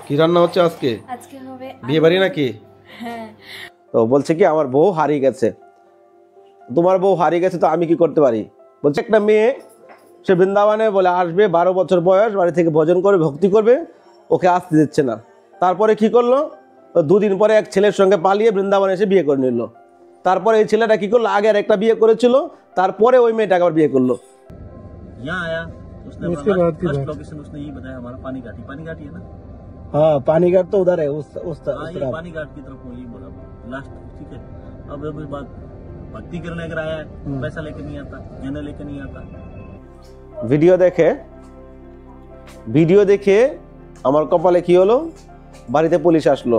কি রান্না হচ্ছে আজকে? আজকে হবে বিয়ে বাড়ি নাকি? হ্যাঁ। তো বলছে কি আমার বউ হারিয়ে গেছে। তোমার বউ হারিয়ে গেছে তো আমি কি করতে পারি? বলছে একটা মেয়ে সে বৃন্দাবনে বলে আসবে, 12 বছর বয়স, বাড়ি থেকে ভোজন করবে, ভক্তি করবে, ওকে আসতে দিচ্ছে না। তারপরে কি করলো, 2 দিন পরে এক ছেলের সঙ্গে পালিয়ে বৃন্দাবনে এসে বিয়ে করে নিল। তারপরে এই ছেলেটা কি করলো, আগে আর একটা বিয়ে করেছিল, তারপরে ওই মেয়েটাকে আবার বিয়ে করলো। यहाँ आया, उसने फर्स्ट लोकेशन उसने ये बताया हमारा पानी घाटी है ना। हाँ, पानी घाट तो उधर है, ये पानी घाट की तरफ ये बोला लास्ट। ठीक है, अब इस बात भक्ति करने अगर आया है, पैसा लेके नहीं आता, गहने लेके नहीं आता। ভিডিও দেখে আমার কপালে কি হলো, বাড়িতে পুলিশ আসলো।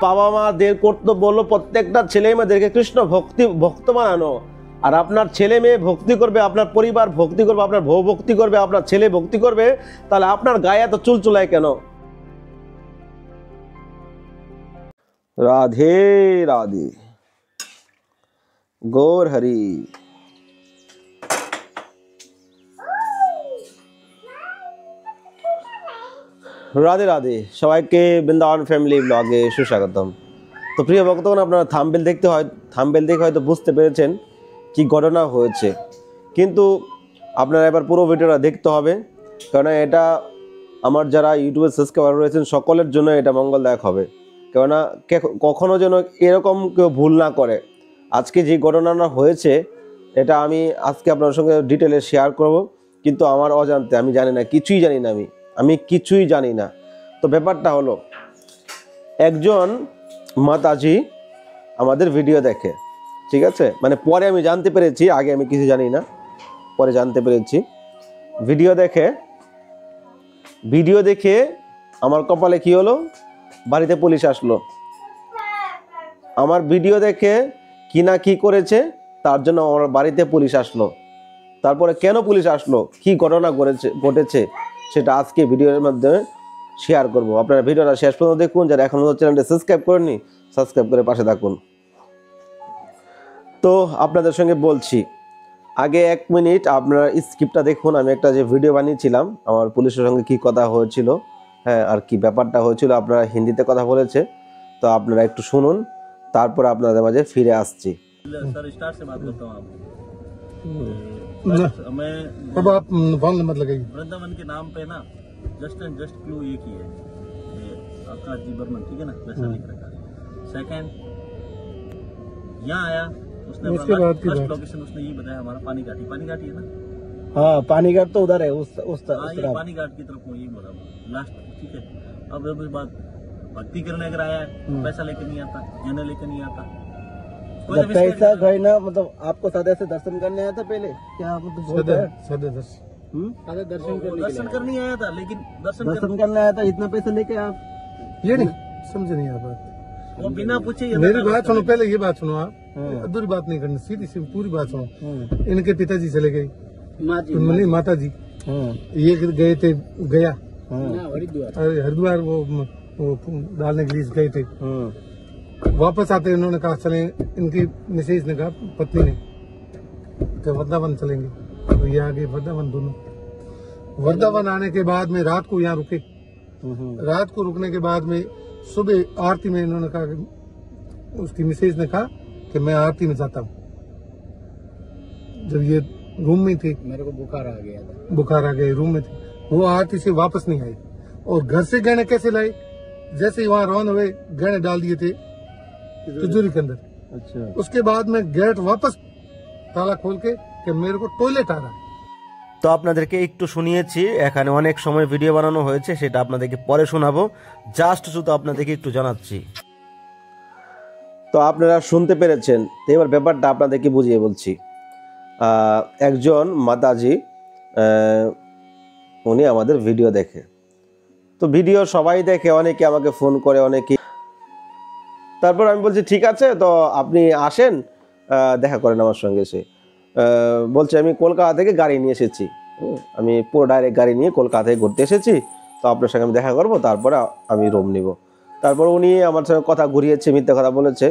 বাবা মাদের কর্তব্য হলো প্রত্যেকটা ছেলে মেয়েদেরকে কৃষ্ণ ভক্ত বানানো। আর আপনার ছেলে মেয়ে ভক্তি করবে, আপনার পরিবার ভক্তি করবে, আপনার বউ ভক্তি করবে, আপনার ছেলে ভক্তি করবে, তাহলে আপনার গায়ে এত চুলচুলায় কেন? রাধে রাধে, গৌর হরি। রাধে রাধে, সবাইকে বৃন্দাবন ফ্যামিলি ব্লগে সুস্বাগতম। তো প্রিয় ভক্তগণ, আপনারা থাম্বনেল দেখে হয়তো বুঝতে পেরেছেন কি ঘটনা হয়েছে, কিন্তু আপনারা এবার পুরো ভিডিওটা দেখতে হবে, কারণ এটা আমার যারা ইউটিউবে সাবস্ক্রাইবার রয়েছেন সকলের জন্য এটা মঙ্গলদায়ক হবে। কেননা কখনো যেন এরকম কেউ ভুল না করে। আজকে যে ঘটনাটা হয়েছে এটা আমি আজকে আপনার সঙ্গে ডিটেলে শেয়ার করব, কিন্তু আমার অজান্তে, আমি জানি না, কিছুই জানি না, আমি কিছুই জানি না। তো ব্যাপারটা হলো, একজন মাতাজি আমাদের ভিডিও দেখে, ঠিক আছে, মানে পরে আমি জানতে পেরেছি, আগে আমি কিছু জানি না, পরে জানতে পেরেছি। ভিডিও দেখে আমার কপালে কি হলো, বাড়িতে পুলিশ আসলো। আমার ভিডিও দেখে কি না কি করেছে, তার জন্য আমার বাড়িতে পুলিশ আসলো। তারপরে কেন পুলিশ আসলো, কি ঘটনা ঘটেছে সেটা আজকে ভিডিওর মাধ্যমে শেয়ার করব। আপনারা ভিডিওটা শেষ পর্যন্ত দেখুন। যারা এখনো চ্যানেলটা সাবস্ক্রাইব করেননি, সাবস্ক্রাইব করে পাশে থাকুন। তো আপনাদের সঙ্গে বলছি, আগে 1 মিনিট আপনারা স্ক্রিপ্টটা দেখুন। আমি একটা যে ভিডিও বানিয়েছিলাম আমার পুলিশের সঙ্গে কি কথা হয়েছিল, হ্যাঁ, আর কি ব্যাপারটা হয়েছিল, আপনারা হিন্দিতে কথা বলেছে, তো আপনারা একটু শুনুন, তারপর আপনাদের মাঝে ফিরে আসছি। सर स्टार्ट से बात करता हूँ आपको। मैं अब आप फोन नंबर लगाइए। वृंदावन के नाम पे ना जस्ट एंड जस्ट क्लू एक ही है, ये आकाश जी बर्मन, ठीक है ना, वैसा लिख रखा है। सेकंड, यहाँ आया, उसने फर्स्ट लोकेशन उसने ये बताया हमारा पानी घाटी है ना। हाँ, पानी घाट तो उधर है, ये पानी घाट की तरफ ये बोला लास्ट। ठीक है, अब इस बात भक्ति करने अगर आया है, पैसा लेके नहीं आता, गहने लेके नहीं आता। पैसा गए ना, मतलब आपको सादे से दर्शन करने आया था पहले क्या? दर्शन करने आया था, लेकिन दर्शन करने आया था, इतना पैसा लेके आप ये नहीं समझे नहीं आप बात। वो बिना पूछे मेरी बात सुनो, पहले ये बात सुनो आप, अधूरी बात नहीं करनी, सीधी सी पूरी बात सुनो। इनके पिताजी चले गए, माता जी ये गए थे गया, हरिद्वार वो डालने के लिए गए थे। वापस आते इन्होंने कहा चले, इनकी मिसेज ने कहा, पत्नी ने, तो वृंदावन चलेंगे, तो ये आगे वृंदावन दोनों। वृंदावन आने के बाद में रात को यहाँ रुके, रात को रुकने के बाद में सुबह आरती में इन्होंने कहा, उसकी मिसेज ने कहा कि मैं आरती में जाता हूँ। जब ये रूम में थे, मेरे को बुखार आ गया, रूम में थे, वो आरती से वापस नहीं आए। और घर से गहने कैसे लाए, जैसे ही वहाँ रवाना हुए गहने डाल दिए थे तिजोरी के अंदर। अच्छा, उसके बाद में गेट वापस ताला खोल के कि मेरे को टॉयलेट आ रहा है। তো আপনাদেরকে একটু শুনিয়েছি, এখানে অনেক সময় ভিডিও বানানো হয়েছে, সেটা আপনাদেরকে পরে শোনাবো, জাস্ট শুধু আপনাদেরকে একটু জানাচ্ছি। তো আপনারা শুনতে পেরেছেন, তো এবার ব্যাপারটা আপনাদেরকে বুঝিয়ে বলছি। একজন মাতাজি, উনি আমাদের ভিডিও দেখে, তো ভিডিও সবাই দেখে, অনেকে আমাকে ফোন করে, অনেকে। তারপর আমি বলছি ঠিক আছে, তো আপনি আসেন, দেখা করেন আমার সঙ্গে। সে বলছে আমি কলকাতা থেকে গাড়ি নিয়ে এসেছি, আমি পুরো ডাইরেক্ট গাড়ি নিয়ে কলকাতা থেকে ঘুরতে এসেছি, তো আপনার সঙ্গে আমি দেখা করবো, তারপরে আমি রুম নিব। তারপর উনি আমার সঙ্গে কথা ঘুরিয়েছে, মিথ্যা কথা বলেছে,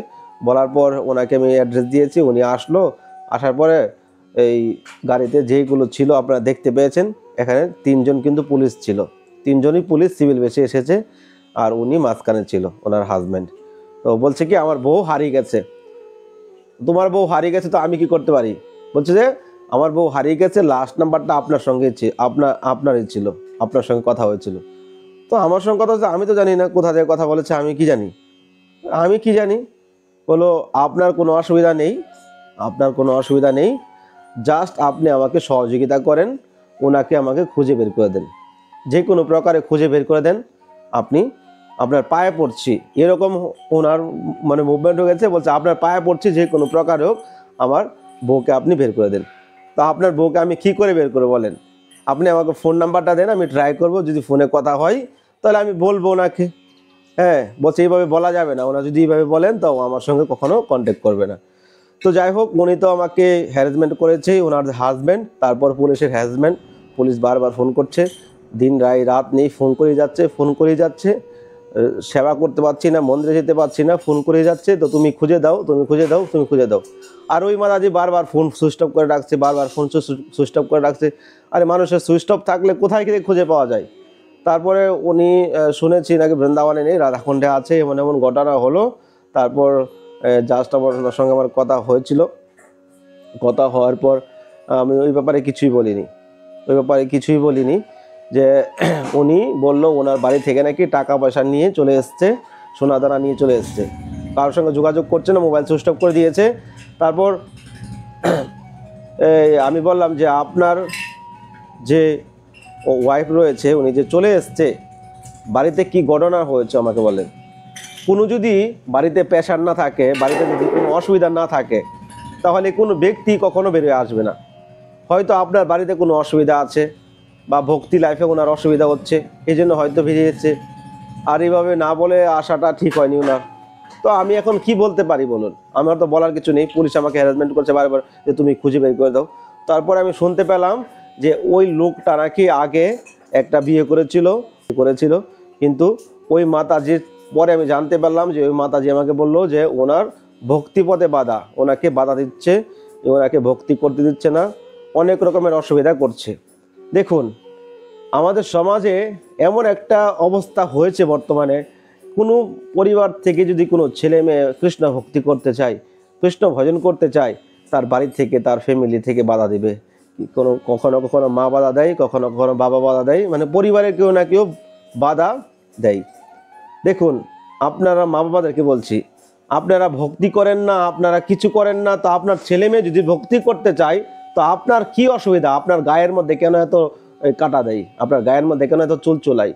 বলার পর ওনাকে আমি অ্যাড্রেস দিয়েছি, উনি আসলো। আসার পরে এই গাড়িতে যেইগুলো ছিল আপনারা দেখতে পেয়েছেন, এখানে 3 জন কিন্তু পুলিশ ছিল, 3 জনই পুলিশ সিভিল বেশে এসেছে। আর উনি মাঝখানে ছিল, ওনার হাজব্যান্ড। তো বলছে কি আমার বউ হারিয়ে গেছে। তোমার বউ হারিয়ে গেছে তো আমি কি করতে পারি? বলছে যে আমার বউ হারিয়ে গেছে, লাস্ট নাম্বারটা আপনার সঙ্গে আপনারই ছিল, আপনার সঙ্গে কথা হয়েছিল। তো আমার সঙ্গে কথা হচ্ছে, আমি তো জানি না কোথা থেকে কথা বলেছে, আমি কি জানি। বলো আপনার কোনো অসুবিধা নেই, আপনার কোনো অসুবিধা নেই, জাস্ট আপনি আমাকে সহযোগিতা করেন, ওনাকে আমাকে খুঁজে বের করে দেন, যে কোনো প্রকারে খুঁজে বের করে দেন, আপনি আপনার পায়ে পড়ছি, এরকম ওনার মানে মুভমেন্ট হয়ে গেছে। বলছে আপনার পায়ে পড়ছি, যে কোনো প্রকারে হোক আমার বউকে আপনি বের করে দেন। তো আপনার বউকে আমি কী করে বের করে বলেন? আপনি আমাকে ফোন নাম্বারটা দেন, আমি ট্রাই করব, যদি ফোনে কথা হয় তাহলে আমি বলবো ওনাকে। হ্যাঁ, বলছে এইভাবে বলা যাবে না, ওনা যদি এইভাবে বলেন তো আমার সঙ্গে কখনো কন্ট্যাক্ট করবে না। তো যাই হোক, উনি তো আমাকে হ্যারাসমেন্ট করেছে, ওনার হাজব্যান্ড, তারপর পুলিশের হ্যারাসমেন্ট, পুলিশ বারবার ফোন করছে, দিন রাত নেই, ফোন করে যাচ্ছে, সেবা করতে পারছি না, মন্দিরে যেতে পারছি না, ফোন করে যাচ্ছে, তো তুমি খুঁজে দাও। আর ওই মাদাজি বারবার ফোন সুইচ অফ করে রাখছে, আরে মানুষের সুইচ অফ থাকলে কোথায় গিয়ে খুঁজে পাওয়া যায়? তারপরে উনি শুনেছি নাকি বৃন্দাবনে নেই, রাধাকুণ্ডে আছে, এমন ঘটনা হলো। তারপর জাস্ট ওনার সঙ্গে আমার কথা হয়েছিল, কথা হওয়ার পর আমি ওই ব্যাপারে কিছুই বলিনি, যে উনি বলল ওনার বাড়ি থেকে নাকি টাকা পয়সা নিয়ে চলে এসছে, সোনাদানা নিয়ে চলে এসছে, কারোর সঙ্গে যোগাযোগ করছে না, মোবাইল সুইচ অফ করে দিয়েছে। তারপর আমি বললাম যে আপনার যে ওয়াইফ রয়েছে, উনি যে চলে এসছে, বাড়িতে কি ঘটনা হয়েছে আমাকে বলেন। কোনো যদি বাড়িতে প্রেশার না থাকে, বাড়িতে যদি কোনো অসুবিধা না থাকে, তাহলে কোনো ব্যক্তি কখনো বেরিয়ে আসবে না। হয়তো আপনার বাড়িতে কোনো অসুবিধা আছে, বা ভক্তি লাইফে ওনার অসুবিধা হচ্ছে, এই জন্য হয়তো বেরিয়েছে। আর এইভাবে না বলে আসাটা ঠিক হয়নি ওনার। তো আমি এখন কি বলতে পারি বলুন? আমার তো বলার কিছু নেই। পুলিশ আমাকে হ্যারাসমেন্ট করছে বারবার, যে তুমি খুঁজে বের করে দাও। তারপর আমি শুনতে পেলাম যে ওই লোকটা নাকি আগে একটা বিয়ে করেছিল, কিন্তু ওই মাতাজির পরে আমি জানতে পারলাম যে ওই মাতাজি আমাকে বললো যে ওনার ভক্তিপথে বাধা, ওনাকে বাধা দিচ্ছে, ওনাকে ভক্তি করতে দিচ্ছে না, অনেক রকমের অসুবিধা করছে। দেখুন, আমাদের সমাজে এমন একটা অবস্থা হয়েছে বর্তমানে, কোনো পরিবার থেকে যদি কোনো ছেলে মেয়ে কৃষ্ণ ভক্তি করতে চায়, কৃষ্ণ ভজন করতে চায়, তার বাড়ি থেকে, তার ফ্যামিলি থেকে বাধা দিবে। কখনো মা বাধা দেয়, কখনো বাবা বাধা দেয়, মানে পরিবারের কেউ না কেউ বাধা দেয়। দেখুন, আপনারা মা বাবাদেরকে বলছি, আপনারা ভক্তি করেন না, আপনারা কিছু করেন না, তো আপনার ছেলে মেয়ে যদি ভক্তি করতে চায়, তো আপনার কি অসুবিধা? আপনার গায়ের মধ্যে কেন এত কাটা দেয়? আপনার গায়ের মধ্যে কেন এত চুল চুলাই?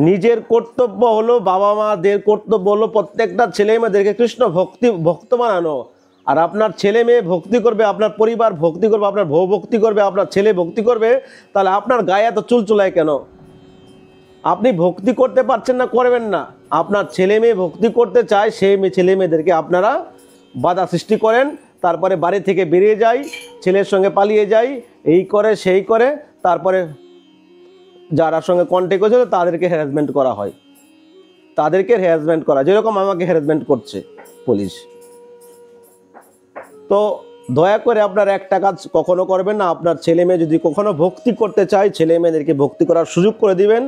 নিজের কর্তব্য হলো, বাবা মাদের কর্তব্য হলো প্রত্যেকটা ছেলে মেয়েদেরকে কৃষ্ণ ভক্ত বানানো। আর আপনার ছেলে মেয়ে ভক্তি করবে, আপনার পরিবার ভক্তি করবে, আপনার বউ ভক্তি করবে, আপনার ছেলে ভক্তি করবে, তাহলে আপনার গায়ে এত চুল চুলাই কেন? আপনি ভক্তি করতে পারছেন না, করবেন না। আপনার ছেলে মেয়ে ভক্তি করতে চায়, সেই ছেলে মেয়েদেরকে আপনারা বাধা সৃষ্টি করেন, তারপরে বাড়ি থেকে বেরিয়ে যায়, ছেলের সঙ্গে পালিয়ে যায়, এই করে সেই করে, তারপরে যারা সঙ্গে কন্ট্যাক্ট হয়েছিল তাদেরকে হ্যারাসমেন্ট করা হয়, যেরকম আমাকে হ্যারাসমেন্ট করছে পুলিশ। তো দয়া করে আপনারা একটা কাজ কখনো করবেন না। আপনার ছেলে মেয়ে যদি কখনো ভক্তি করতে চায়, ছেলে মেয়েদেরকে ভক্তি করার সুযোগ করে দিবেন।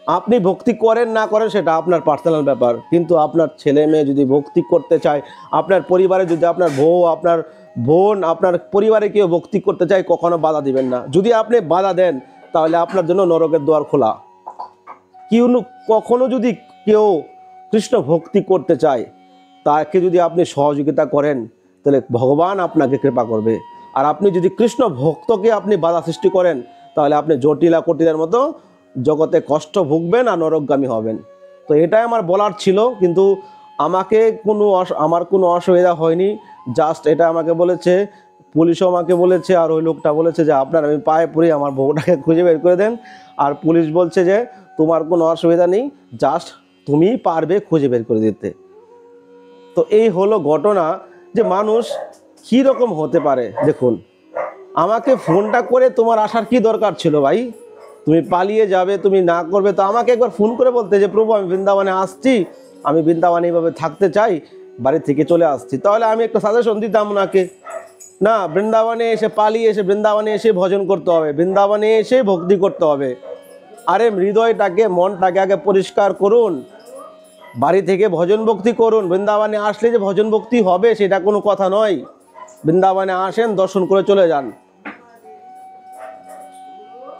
আপনি ভক্তি করেন না করেন সেটা আপনার পার্সোনাল ব্যাপার, কিন্তু আপনার ছেলে মেয়ে যদি ভক্তি করতে চায়, আপনার পরিবারে যদি আপনার বউ, আপনার বোন, আপনার পরিবারে কেউ ভক্তি করতে চায়, কখনো বাধা দিবেন না। যদি আপনি বাধা দেন, তাহলে আপনার জন্য নরকের দ্বার খোলা। কখনো যদি কেউ কৃষ্ণ ভক্তি করতে চায়, তাকে যদি আপনি সহযোগিতা করেন, তাহলে ভগবান আপনাকে কৃপা করবে। আর আপনি যদি কৃষ্ণ ভক্তকে আপনি বাধা সৃষ্টি করেন, তাহলে আপনি জটিলা কটিলার মতো জগতে কষ্ট ভুগবেন আর নরকগামী হবেন। তো এটাই আমার বলার ছিল, কিন্তু আমার কোনো অসুবিধা হয়নি। জাস্ট এটা আমাকে বলেছে, পুলিশও আমাকে বলেছে, আর ওই লোকটা বলেছে যে আপনার আমি পায়ে পড়ি, আমার বউটাকে খুঁজে বের করে দেন। আর পুলিশ বলছে যে তোমার কোনো অসুবিধা নেই, জাস্ট তুমি পারবে খুঁজে বের করে দিতে। তো এই হলো ঘটনা, যে মানুষ কী রকম হতে পারে। দেখুন, আমাকে ফোনটা করে তোমার আসার কি দরকার ছিল ভাই? তুমি পালিয়ে যাবে, তুমি না করবে, তো আমাকে একবার ফোন করে বলতে যে প্রভু আমি বৃন্দাবনে আসছি, আমি বৃন্দাবনে এইভাবে থাকতে চাই, বাড়ি থেকে চলে আসছি, তাহলে আমি একটা সাজেশন দিতাম ওনাকে। না, বৃন্দাবনে এসে পালিয়ে এসে বৃন্দাবনে এসে ভজন করতে হবে, বৃন্দাবনে এসে ভক্তি করতে হবে। আরে হৃদয়টাকে মনটাকে আগে পরিষ্কার করুন, বাড়ি থেকে ভজন ভক্তি করুন। বৃন্দাবনে আসলে যে ভজন ভক্তি হবে সেটা কোনো কথা নয়। বৃন্দাবনে আসেন, দর্শন করে চলে যান।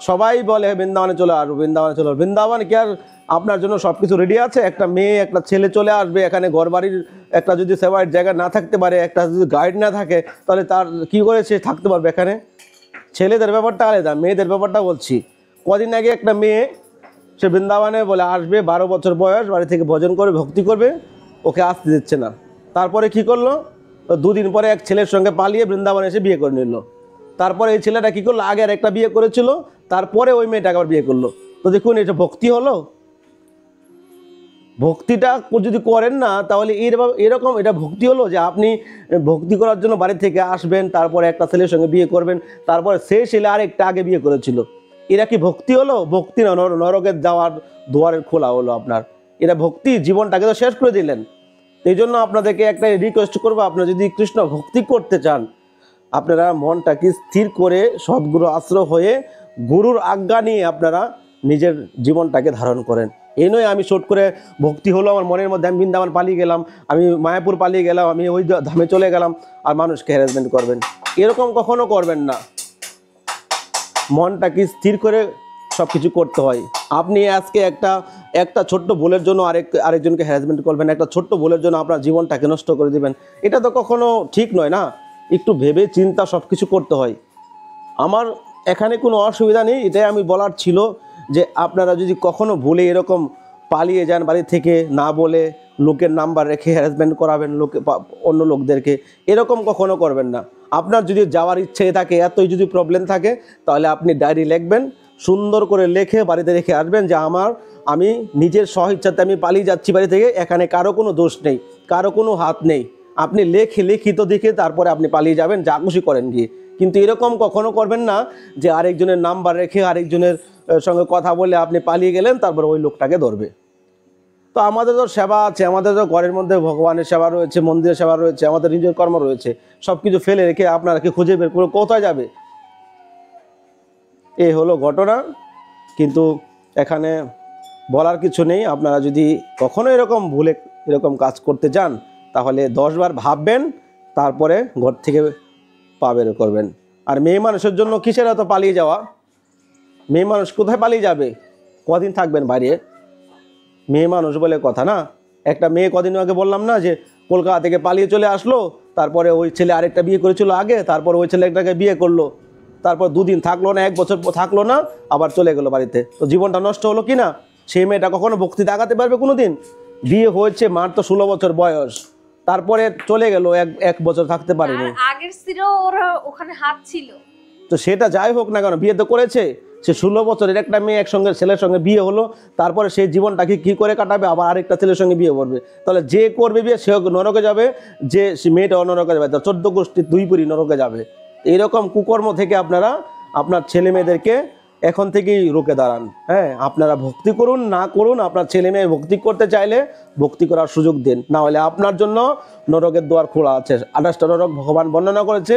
সবাই বলে বৃন্দাবনে চলে আসবো, বৃন্দাবনে চলে আসবো। বৃন্দাবন কি আর আপনার জন্য সবকিছু রেডি আছে? একটা মেয়ে একটা ছেলে চলে আসবে এখানে, ঘর বাড়ির একটা যদি সেবার জায়গা না থাকতে পারে, একটা যদি গাইড না থাকে, তাহলে তার কি করে সে থাকতে পারবে এখানে? ছেলেদের ব্যাপারটা আলাদা, মেয়েদের ব্যাপারটা বলছি। কদিন আগে একটা মেয়ে সে বৃন্দাবনে বলে আসবে, 12 বছর বয়স, বাড়ি থেকে ভজন করে ভক্তি করবে, ওকে আসতে দিচ্ছে না। তারপরে কি করলো, 2 দিন পরে এক ছেলের সঙ্গে পালিয়ে বৃন্দাবনে এসে বিয়ে করে নিল। তারপরে এই ছেলেটা কি করলো, আগে আর একটা বিয়ে করেছিল, তারপরে ওই মেয়েটাকে আবার বিয়ে করলো। তো দেখুন, এটা ভক্তি হলো? ভক্তিটা যদি করেন না তাহলে এরকম এটা ভক্তি হলো যে আপনি ভক্তি করার জন্য বাড়ি থেকে আসবেন, তারপরে একটা ছেলের সঙ্গে বিয়ে করবেন, তারপরে সেই ছেলে আরেকটা আগে বিয়ে করেছিল। এরা কি ভক্তি হলো? ভক্তি না, নরকের যাওয়ার দুয়ারের খোলা হলো আপনার। এরা ভক্তি? জীবনটাকে তো শেষ করে দিলেন। এই জন্য আপনাদেরকে একটা রিকোয়েস্ট করবো, আপনারা যদি কৃষ্ণ ভক্তি করতে চান, আপনারা মনটাকে স্থির করে সদ্গুরু আশ্রয় হয়ে গুরুর আজ্ঞা নিয়ে আপনারা নিজের জীবনটাকে ধারণ করেন। এই নয় আমি শর্ট করে ভক্তি হলো আমার মনের মধ্যে, আমি বৃন্দাবন পালিয়ে গেলাম, আমি মায়াপুর পালিয়ে গেলাম, আমি ওই ধামে চলে গেলাম, আর মানুষকে হ্যারাসমেন্ট করবেন। এরকম কখনো করবেন না। মনটাকে স্থির করে সব কিছু করতে হয়। আপনি আজকে একটা ছোট্ট ভুলের জন্য আরেকজনকে হ্যারাসমেন্ট করবেন, একটা ছোট্ট ভুলের জন্য আপনার জীবনটাকে নষ্ট করে দিবেন, এটা তো কখনো ঠিক নয় না। একটু ভেবে চিন্তা সব কিছু করতে হয়। আমার এখানে কোনো অসুবিধা নেই, এটাই আমি বলার ছিল যে আপনারা যদি কখনো ভুলে এরকম পালিয়ে যান বাড়ি থেকে, না বলে লোকের নাম্বার রেখে হ্যারাসমেন্ট করাবেন অন্য লোকদেরকে, এরকম কখনো করবেন না। আপনার যদি যাওয়ার ইচ্ছে থাকে, এতই যদি প্রবলেম থাকে, তাহলে আপনি ডায়েরি লিখবেন, সুন্দর করে লিখে বাড়িতে রেখে আসবেন যে আমি নিজের স্বইচ্ছাতে আমি পালিয়ে যাচ্ছি বাড়ি থেকে, এখানে কারো কোনো দোষ নেই, কারো কোনো হাত নেই। আপনি লিখিত দেখে তারপরে আপনি পালিয়ে যাবেন, যা খুশি করেন গিয়ে। কিন্তু এরকম কখনো করবেন না যে আরেকজনের নাম্বার রেখে আরেকজনের সঙ্গে কথা বলে আপনি পালিয়ে গেলেন, তারপর ওই লোকটাকে ধরবে। তো আমাদের তো সেবা আছে, আমাদের তো ঘরের মধ্যে ভগবানের সেবা রয়েছে, মন্দিরের সেবা রয়েছে, আমাদের নিজের কর্ম রয়েছে। সব কিছু ফেলে রেখে আপনারা কি খুঁজে বের করে কোথায় যাবে? এই হলো ঘটনা। কিন্তু এখানে বলার কিছু নেই। আপনারা যদি কখনো এরকম কাজ করতে চান, তাহলে 10 বার ভাববেন, তারপরে ঘর থেকে পা বের করবেন। আর মেয়ে মানুষের জন্য কিসের এত পালিয়ে যাওয়া? মেয়ে মানুষ কোথায় পালিয়ে যাবে? কদিন থাকবেন বাইরে? মেয়ে মানুষ বলে কথা না। একটা মেয়ে কদিন আগে বললাম না যে কলকাতা থেকে পালিয়ে চলে আসলো, তারপরে ওই ছেলে আরেকটা বিয়ে করেছিল আগে, তারপর ওই ছেলেটাকে বিয়ে করলো, তারপর 2 দিন থাকলো না, 1 বছর থাকলো না, আবার চলে গেলো বাড়িতে। তো জীবনটা নষ্ট হলো কি না? সেই মেয়েটা কখনো ভক্তিতে আগাতে পারবে কোনো দিন? বিয়ে হয়েছে, মার তো 16 বছর বয়স, তারপরে চলে গেল, 1 বছর থাকতে পারেনি। আগের স্ত্রীও ওরা ওখানে হাত ছিল। তো সেটা যাই হোক না কেন, বিয়ে তো করেছে। সে 16 বছরের একটা মেয়ে একসঙ্গে ছেলের সঙ্গে বিয়ে হলো, তারপরে সেই জীবনটাকে কি করে কাটাবে? আবার আরেকটা ছেলের সঙ্গে বিয়ে করবে। তাহলে যে করবে বিয়ে সে নরকে যাবে, যে মেয়েটাও নরকে যাবে, তার 14 গোষ্ঠী 2 পুরি নরকে যাবে। এইরকম কুকর্ম থেকে আপনারা আপনার ছেলে মেয়েদেরকে এখন থেকেই রুখে দাঁড়ান। হ্যাঁ, আপনারা ভক্তি করুন না করুন, আপনার ছেলে মেয়ে ভক্তি করতে চাইলে ভক্তি করার সুযোগ দিন, না হলে আপনার জন্য নরকের দ্বার খোলা আছে। 28টা নরক ভগবান বর্ণনা করেছে,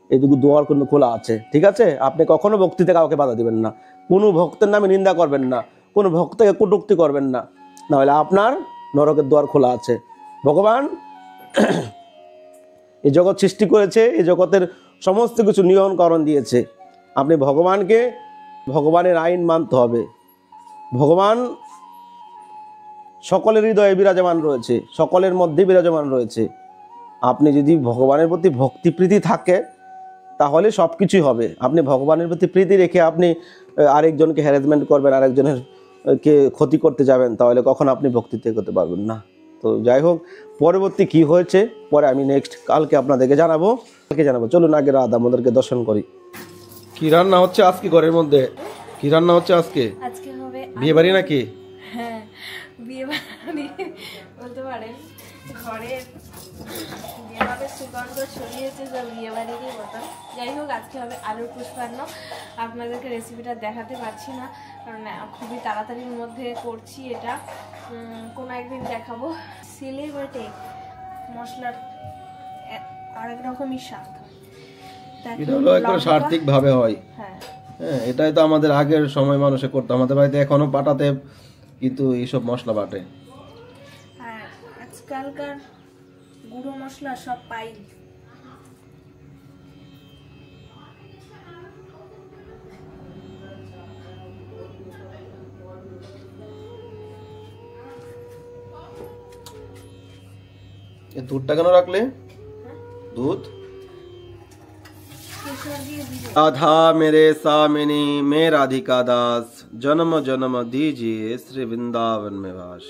এইটুকু দুয়ার কিন্তু খোলা আছে। ঠিক আছে? আপনি কখনো ভক্তিতে কাউকে বাধা দিবেন না, কোনো ভক্তের নামে নিন্দা করবেন না, কোনো ভক্তকে কটূক্তি করবেন না, নাহলে আপনার নরকের দ্বার খোলা আছে। ভগবান এই জগৎ সৃষ্টি করেছে, এই জগতের সমস্ত কিছু নিয়ম কারণ দিয়েছে। আপনি ভগবানের আইন মানতে হবে। ভগবান সকলের হৃদয়ে বিরাজমান রয়েছে, সকলের মধ্যে বিরাজমান রয়েছে। আপনি যদি ভগবানের প্রতি ভক্তি প্রীতি থাকে, তাহলে সব কিছুই হবে। আপনি ভগবানের প্রতি প্রীতি রেখে আপনি আরেকজনকে হ্যারাসমেন্ট করবেন, আরেকজনের কে ক্ষতি করতে যাবেন, তাহলে কখন আপনি ভক্তিতে করতে পারবেন না। তো যাই হোক, পরবর্তী কি হয়েছে পরে আমি কালকে আপনাদেরকে জানাবো। চলুন আগে রাধা আমাদেরকে দর্শন করি। কি রান্না হচ্ছে আজকে ঘরের মধ্যে? কি রান্না হচ্ছে আজকে? আজকে হবে বিয়ে বাড়ি নাকি? হ্যাঁ, বিয়ে বাড়ি বলতে পারেন। ঘরের যেভাবে সুগন্ধ ছড়িয়েছে যা বিয়ে বাড়িরই মতন। যাই হোক, আজকে হবে আলুর পুষ্পান্ন। আপনাদেরকে রেসিপিটা দেখাতে পারছি না, কারণ খুবই তাড়াতাড়ির মধ্যে করছি এটা। কোনো একদিন দেখাবো। সিলে বেটে মশলার আরেক রকমই স্বাদ হয়। এটা হলো একদম সার্থিক ভাবে হয়। হ্যাঁ, হ্যাঁ, এটাই তো আমাদের আগের সময় মানুষে করতো। আমাদের বাড়িতে এখনো পাটাতে কিন্তু এইসব মশলা বাটে। আর আজকালকার গুঁড়ো মশলা সব পাই। এই দুধটা কেন রাখলে? दूध राधा मेरे सामिनी मैं राधिका दास जन्म जन्म दीजिए श्री वृंदावन में वास।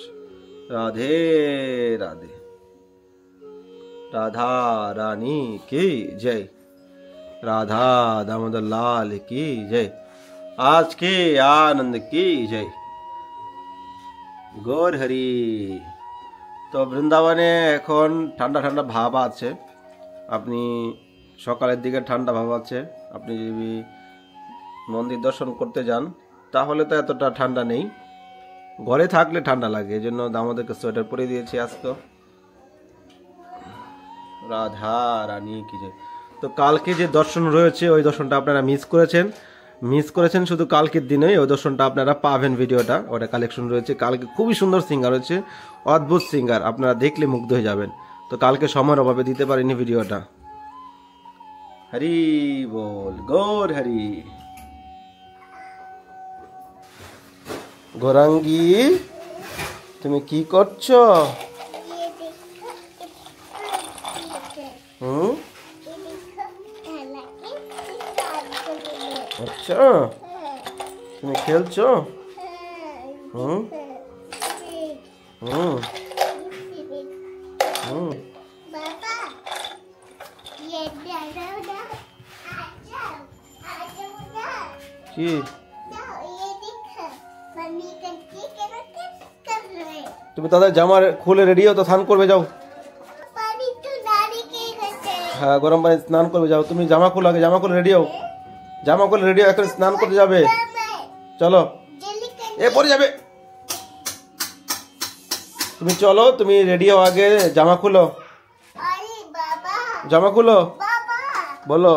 राधे राधे। राधा रानी की जय। राधा दामोदर लाल की जय। आज के आनंद की जय। गौर हरि। তো বৃন্দাবনে এখন ঠান্ডা ঠান্ডা ভাব আছে। আপনি সকালের দিকে ঠান্ডা ভাব আছে। আপনি যদি মন্দির দর্শন করতে যান তাহলে তো এতটা ঠান্ডা নেই, ঘরে থাকলে ঠান্ডা লাগে, এই জন্য দামোদরকে সোয়েটার পরে দিয়েছি আজকে। রাধা রানী কি জয়। তো কালকে যে দর্শন রয়েছে ওই দর্শনটা আপনারা মিস করেছেন শুধু কালকের দিনে। ওই দর্শনটা আপনারা পাবেন, ভিডিওটা ওটা কালেকশন রয়েছে। কালকে খুবই সুন্দর সিঙ্গার হয়েছে, অদ্ভুত সিঙ্গার, আপনারা দেখলে মুগ্ধ হয়ে যাবেন। তো কালকে সময়ের অভাবে দিতে পারিনি ভিডিওটা। হরি বল, গৌর হরি। গৌরাঙ্গী তুমি কি করছো? আচ্ছা তুমি খেলছো? হুম হুম হুম। কি তুমি তাদের জামা খুলে রেডি হও তো, স্নান করবে যাও। হ্যাঁ গরম পানি স্নান করবে যাও। তুমি জামা খুলো আগে, জামা খুলে রেডি হও, জামা খুলে রেডি হও, এখন স্নান করতে যাবে। চলো এ পরে যাবে। তুমি চলো, তুমি রেডি হও, আগে জামা খুলো, জামা খুলো। বলো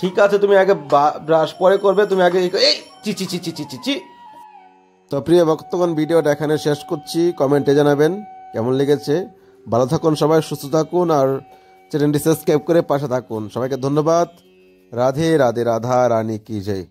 ঠিক আছে, তুমি আগে ব্রাশ পরে করবে, তুমি আগে এই চি চি চি চি চি চি চি। তো প্রিয় ভক্তগণ, ভিডিওটা এখানে শেষ করছি। কমেন্টে জানাবেন কেমন লেগেছে। ভালো থাকুন সবাই, সুস্থ থাকুন, আর চ্যানেলটি সাবস্ক্রাইব করে পাশে থাকুন। সবাইকে ধন্যবাদ। রাধে রাধে। রাধা রানী কি জয়।